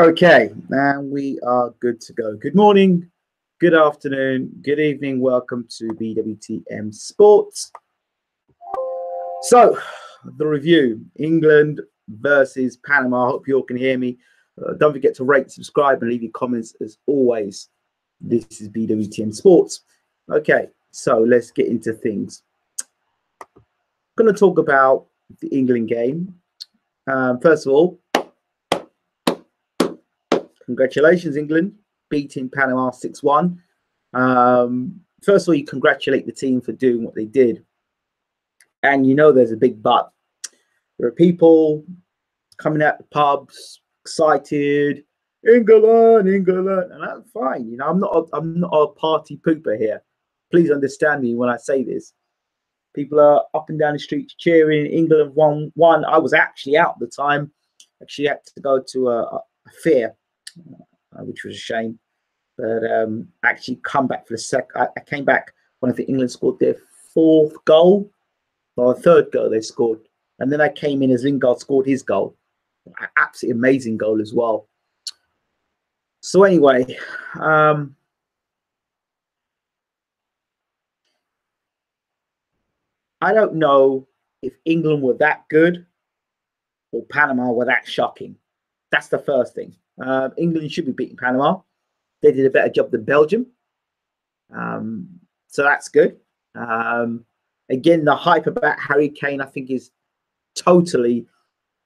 Okay, and we are good to go. Good morning, good afternoon, good evening. Welcome to BWTM Sports. So, the review, England versus Panama. I hope you all can hear me. Don't forget to rate, subscribe, and leave your comments as always. This is BWTM Sports. Okay, so let's get into things. I'm going to talk about the England game. First of all, congratulations, England, beating Panama 6-1. First of all, you congratulate the team for doing what they did. And you know there's a big but. There are people coming out the pubs, excited, England, and that's fine. You know, I'm not a party pooper here. Please understand me when I say this. People are up and down the streets cheering. England won. I was actually out at the time. Actually had to go to a fair, which was a shame. But actually come back for the second. I came back when I think England scored their fourth goal or third goal they scored. And then I came in as Lingard scored his goal. Absolutely amazing goal as well. So anyway, I don't know if England were that good or Panama were that shocking. That's the first thing. England should be beating Panama. They did a better job than Belgium. So that's good. Again, the hype about Harry Kane, I think, is totally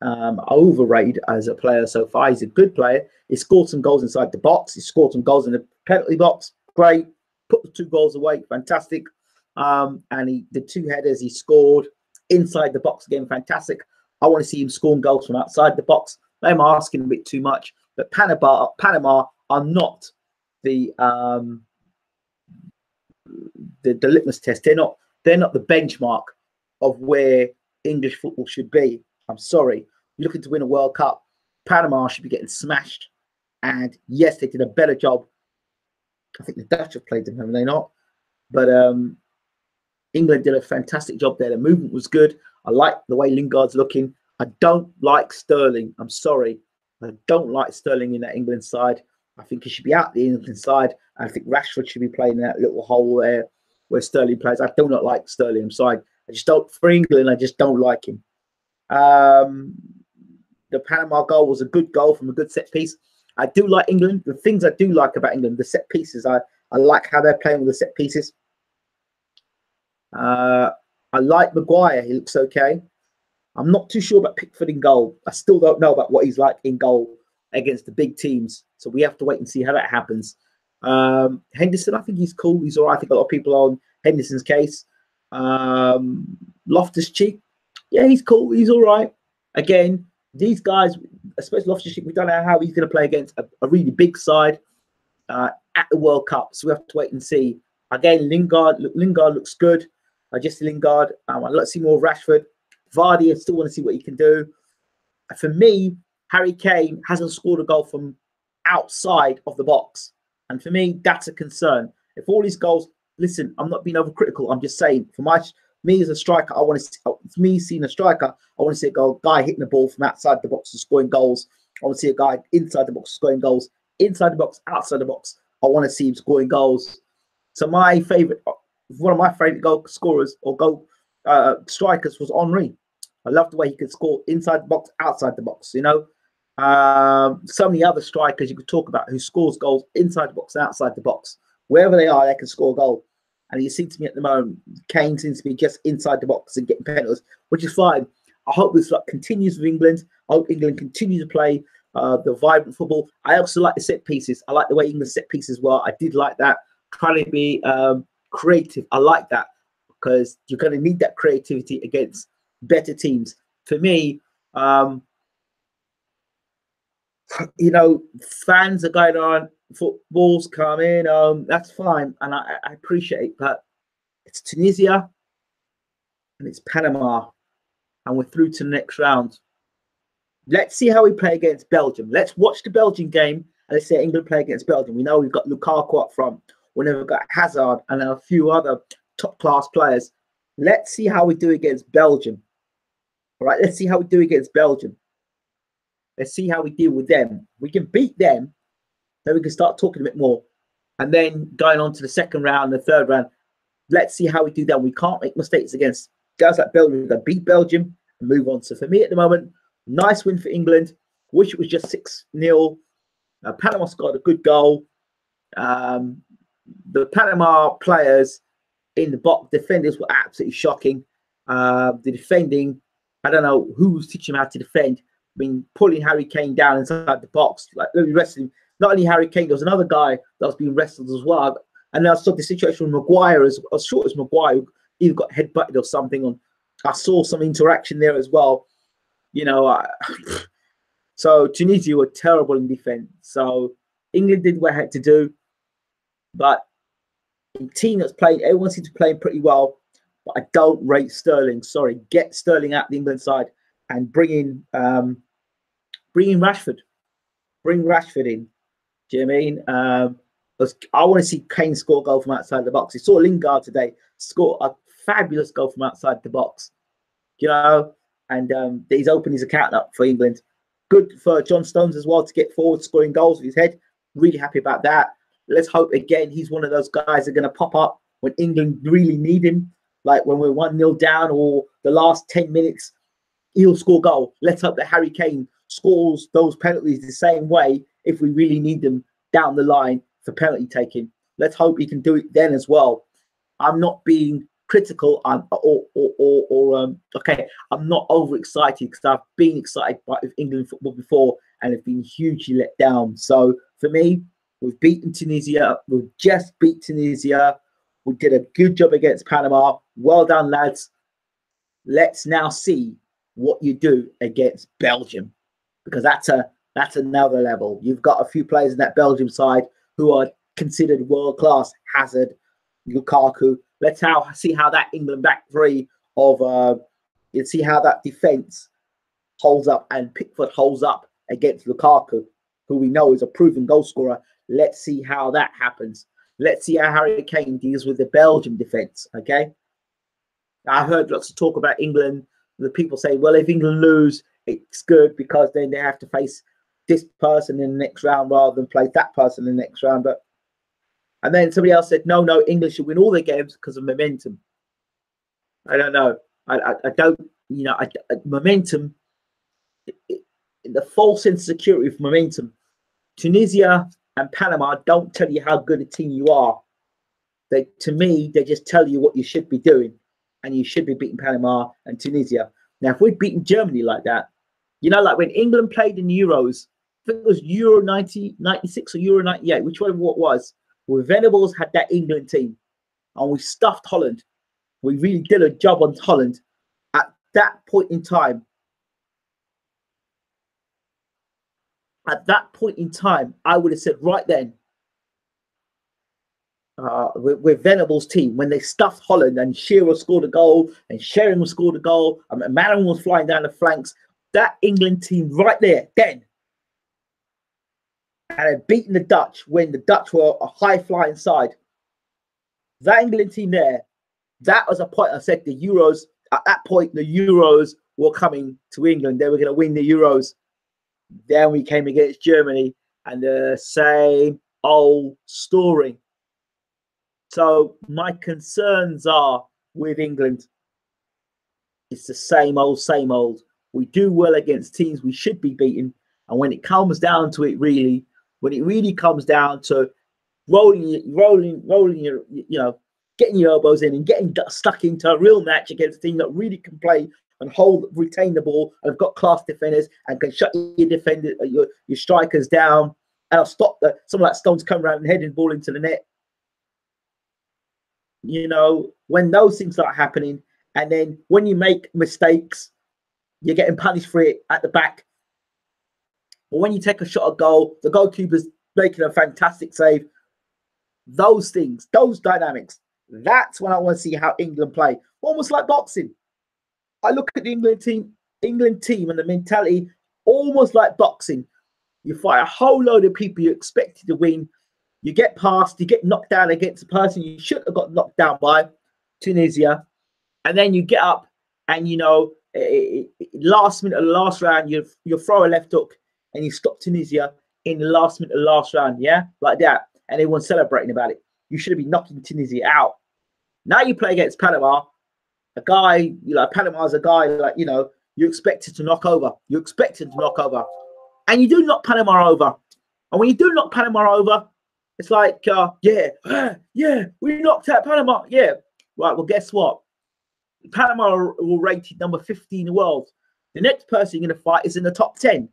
overrated as a player so far. He's a good player. He scored some goals inside the box. He scored some goals in the penalty box. Great. Put the 2 goals away. Fantastic. And the 2 headers he scored inside the box again. Fantastic. I want to see him scoring goals from outside the box. I'm asking a bit too much. But Panama are not the litmus test. They're not the benchmark of where English football should be. I'm sorry. You're looking to win a World Cup. Panama should be getting smashed. And yes, they did a better job. I think the Dutch have played them, haven't they not? But England did a fantastic job there. The movement was good. I like the way Lingard's looking. I don't like Sterling. I'm sorry. I don't like Sterling in that England side. I think he should be out the England side. I think Rashford should be playing in that little hole there where Sterling plays. I do not like Sterling. I'm sorry. I just don't, for England, I just don't like him. The Panama goal was a good goal from a good set piece. I do like England. The things I do like about England, the set pieces, I like how they're playing with the set pieces. I like Maguire. He looks okay. I'm not too sure about Pickford in goal. I still don't know about what he's like in goal against the big teams. So we have to wait and see how that happens. Henderson, I think he's cool. He's all right. I think a lot of people are on Henderson's case. Loftus-Cheek, yeah, he's cool. He's all right. Again, these guys, especially Loftus-Cheek, we don't know how he's going to play against a really big side at the World Cup. So we have to wait and see. Again, Lingard looks good. Jesse Lingard. I'd like to see more of Rashford. Vardy, I still want to see what he can do. For me, Harry Kane hasn't scored a goal from outside of the box. And for me, that's a concern. If all these goals, listen, I'm not being overcritical. I'm just saying, for me as a striker, I want to see, me seeing a striker, I want to see a guy hitting the ball from outside the box and scoring goals. I want to see a guy inside the box scoring goals. Inside the box, outside the box, I want to see him scoring goals. So one of my favorite goal scorers or goal strikers was Henry. I love the way he could score inside the box, outside the box. You know, so many other strikers you could talk about who scores goals inside the box and outside the box. Wherever they are, they can score a goal. And you seem to me at the moment, Kane seems to be just inside the box and getting penalties, which is fine. I hope this continues with England. I hope England continues to play the vibrant football. I also like the set pieces. I like the way England set pieces were. I did like that. Trying to be creative. I like that because you're going to need that creativity against better teams. For me, you know, fans are going on, football's coming, that's fine, and I appreciate it, but it's Tunisia and it's Panama, and we're through to the next round. Let's see how we play against Belgium. Let's watch the Belgian game, and let's see how England play against Belgium. We know we've got Lukaku up front. We've got Hazard and a few other top-class players. Let's see how we do against Belgium. All right, let's see how we do against Belgium. Let's see how we deal with them. We can beat them, then we can start talking a bit more. And then going on to the second round, the third round, let's see how we do that. We can't make mistakes against guys like Belgium. We've got to beat Belgium and move on. So for me at the moment, nice win for England. Wish it was just 6-0. Panama scored a good goal. The Panama players in the box, defenders were absolutely shocking. The defending, I don't know who was teaching him how to defend. I mean, pulling Harry Kane down inside the box, like wrestling. Not only Harry Kane, there was another guy that was being wrestled as well. And I saw the situation with Maguire, as short as Maguire, either got headbutted or something. I saw some interaction there as well. You know, so Tunisia were terrible in defense. So England did what it had to do. But the team that's playing, everyone seems to be playing pretty well. But I don't rate Sterling. Sorry, get Sterling out the England side and bring in Rashford. Bring Rashford in. Do you know what I mean? I want to see Kane score a goal from outside the box. He saw Lingard today score a fabulous goal from outside the box. You know, and he's opened his account up for England. Good for John Stones as well to get forward, scoring goals with his head. Really happy about that. Let's hope again he's one of those guys that are going to pop up when England really need him. Like when we're 1-0 down or the last 10 minutes, he'll score goal. Let's hope that Harry Kane scores those penalties the same way if we really need them down the line for penalty taking. Let's hope he can do it then as well. I'm not being critical okay, I'm not overexcited because I've been excited by England football before and have been hugely let down. So for me, we've beaten Tunisia. We've just beat Tunisia. We did a good job against Panama. Well done, lads. Let's now see what you do against Belgium, because that's another level. You've got a few players in that Belgium side who are considered world class. Hazard, Lukaku. Let's see how that England back three of you'll see how that defense holds up and Pickford holds up against Lukaku, who we know is a proven goal scorer. Let's see how that happens. Let's see how Harry Kane deals with the Belgium defense. Okay, I heard lots of talk about England. The people say, well, if England lose, it's good because then they have to face this person in the next round rather than play that person in the next round. And then somebody else said, no, England should win all their games because of momentum. I don't know. I don't, you know, momentum, the false sense of security of momentum. Tunisia and Panama don't tell you how good a team you are. To me, they just tell you what you should be doing. And you should be beating Panama and Tunisia. Now, if we'd beaten Germany like that, you know, like when England played in Euros, I think it was Euro 96 or Euro 98, whichever it was, where Venables had that England team and we stuffed Holland. We really did a job on Holland at that point in time. At that point in time, I would have said right then, with Venables' team, when they stuffed Holland and Shearer scored a goal and Sheringham scored a goal and Maron was flying down the flanks, that England team right there, then, and had beaten the Dutch when the Dutch were a high-flying side. That England team there, that was a point I said the Euros, at that point, the Euros were coming to England. They were going to win the Euros. Then we came against Germany and the same old story. So my concerns are with England. It's the same old, same old. We do well against teams we should be beating. And when it comes down to it, really, when it really comes down to rolling your, you know, getting your elbows in and getting stuck into a real match against a team that really can play and retain the ball and have got class defenders and can shut your defenders, your strikers down, and I'll stop someone like Stones come around and heading the ball into the net. You know, when those things start happening, and then when you make mistakes, you're getting punished for it at the back. Or when you take a shot at goal, the goalkeeper's making a fantastic save. Those things, those dynamics, that's when I want to see how England play. Almost like boxing. I look at the England team and the mentality almost like boxing. You fight a whole load of people you expected to win. You get past, you get knocked down against a person you should have got knocked down by, Tunisia. And then you get up and, you know, last minute of the last round, you throw a left hook and you stop Tunisia in the last minute of the last round, yeah, like that, and everyone's celebrating about it. You should have been knocking Tunisia out. Now you play against Panama, a guy, Panama's a guy like, you expected to knock over. You expected to knock over. And you do knock Panama over. And when you do knock Panama over, it's like, yeah, we knocked out Panama. Yeah. Right, well, guess what? Panama are rated number 50 in the world. The next person you're going to fight is in the top 10.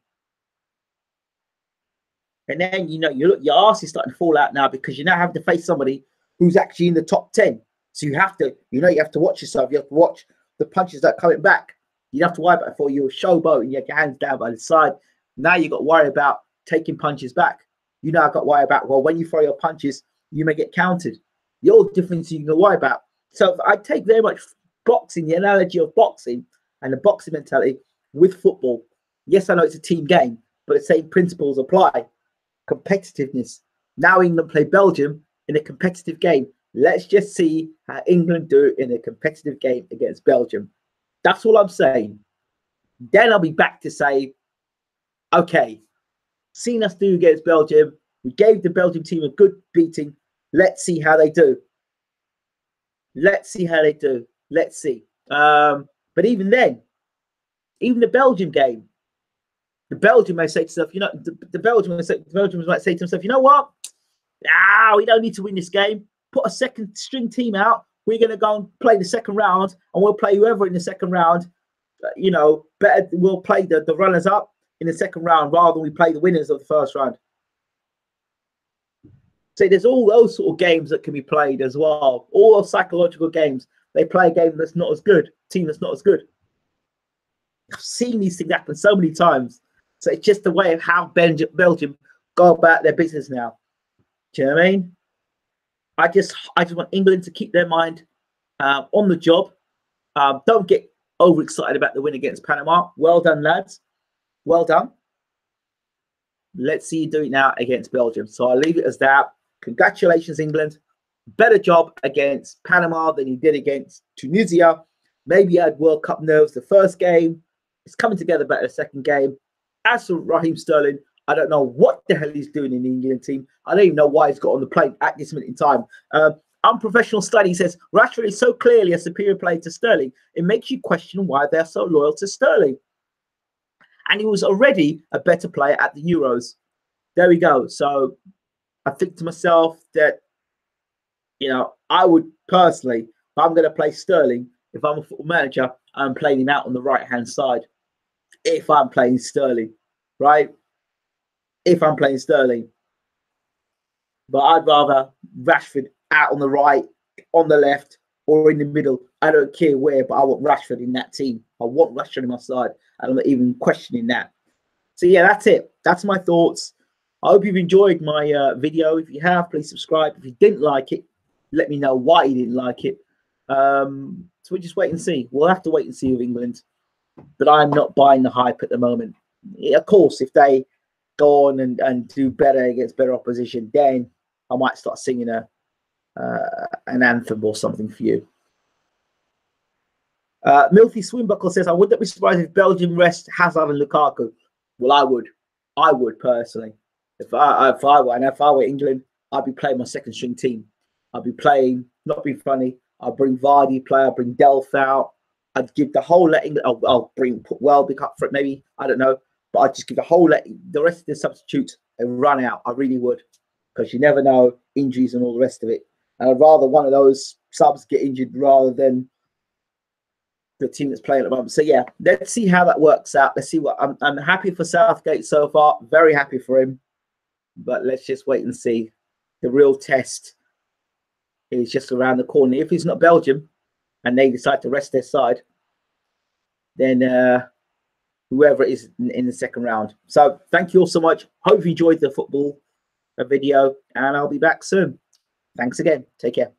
And then, your ass is starting to fall out now because you now have to face somebody who's actually in the top 10. So you have to, you have to watch yourself. You have to watch the punches that are coming back. You have to worry about it before you're showboat and you have your hands down by the side. Now you got to worry about taking punches back. I've got to worry about, well, when you throw your punches, you may get countered. The old difference you can worry about. So I take very much boxing, the analogy of boxing and the boxing mentality with football. Yes, I know it's a team game, but the same principles apply. Competitiveness. Now England play Belgium in a competitive game. Let's just see how England do in a competitive game against Belgium. That's all I'm saying. Then I'll be back to say, okay, seen us do against Belgium. We gave the Belgium team a good beating. Let's see how they do. Let's see how they do. Let's see. But even then, even the Belgium game, the Belgium may say to themselves, the Belgians might say to themselves, you know what? We don't need to win this game. Put a second string team out. We're going to go and play the second round, and we'll play whoever in the second round. Better we'll play the runners up in the second round rather than we play the winners of the first round. So there's all those sort of games that can be played as well. All those psychological games. They play a game that's not as good, team that's not as good. I've seen these things happen so many times. So it's just the way of how Belgium go about their business now. Do you know what I mean? I just want England to keep their mind on the job. Don't get overexcited about the win against Panama. Well done, lads. Well done. Let's see you do it now against Belgium. So I'll leave it as that. Congratulations, England. Better job against Panama than you did against Tunisia. Maybe you had World Cup nerves the first game. It's coming together better the second game. As for Raheem Sterling, I don't know what the hell he's doing in the England team. I don't even know why he's got on the plane at this minute in time. Unprofessional study says Rashford is so clearly a superior player to Sterling. It makes you question why they're so loyal to Sterling. And he was already a better player at the Euros. There we go. So I think to myself that, I would personally, if I'm going to play Sterling, if I'm a football manager, I'm playing him out on the right-hand side. If I'm playing Sterling, right? If I'm playing Sterling. But I'd rather Rashford out on the right, on the left, or in the middle. I don't care where, but I want Rashford in that team. I want Rashford on my side. I'm not even questioning that. So yeah, that's it. That's my thoughts. I hope you've enjoyed my video. If you have, please subscribe. If you didn't like it, let me know why you didn't like it. So we'll just wait and see. We'll have to wait and see with England. But I'm not buying the hype at the moment. Yeah, of course, if they go on and do better against better opposition, then I might start singing an anthem or something for you. Milthy Swinbuckle says, I wouldn't be surprised if Belgium rest Hazard and Lukaku. Well, I would. I would personally. If I were England, I'd be playing my second string team. I'd be playing, not being funny. I'd bring Vardy play. I'd bring Delph out. I'd give the whole England. I'll put Welbeck up for it, maybe. I don't know. But I'd just give the rest of the substitutes a run out. I really would. Because you never know, injuries and all the rest of it. And I'd rather one of those subs get injured rather than the team that's playing at the moment. So yeah, let's see how that works out. Let's see what I'm happy for Southgate so far. Very happy for him. But let's just wait and see. The real test is just around the corner. If it's not Belgium and they decide to rest their side, then whoever it is in the second round. So thank you all so much. Hope you enjoyed the football video, and I'll be back soon. Thanks again. Take care.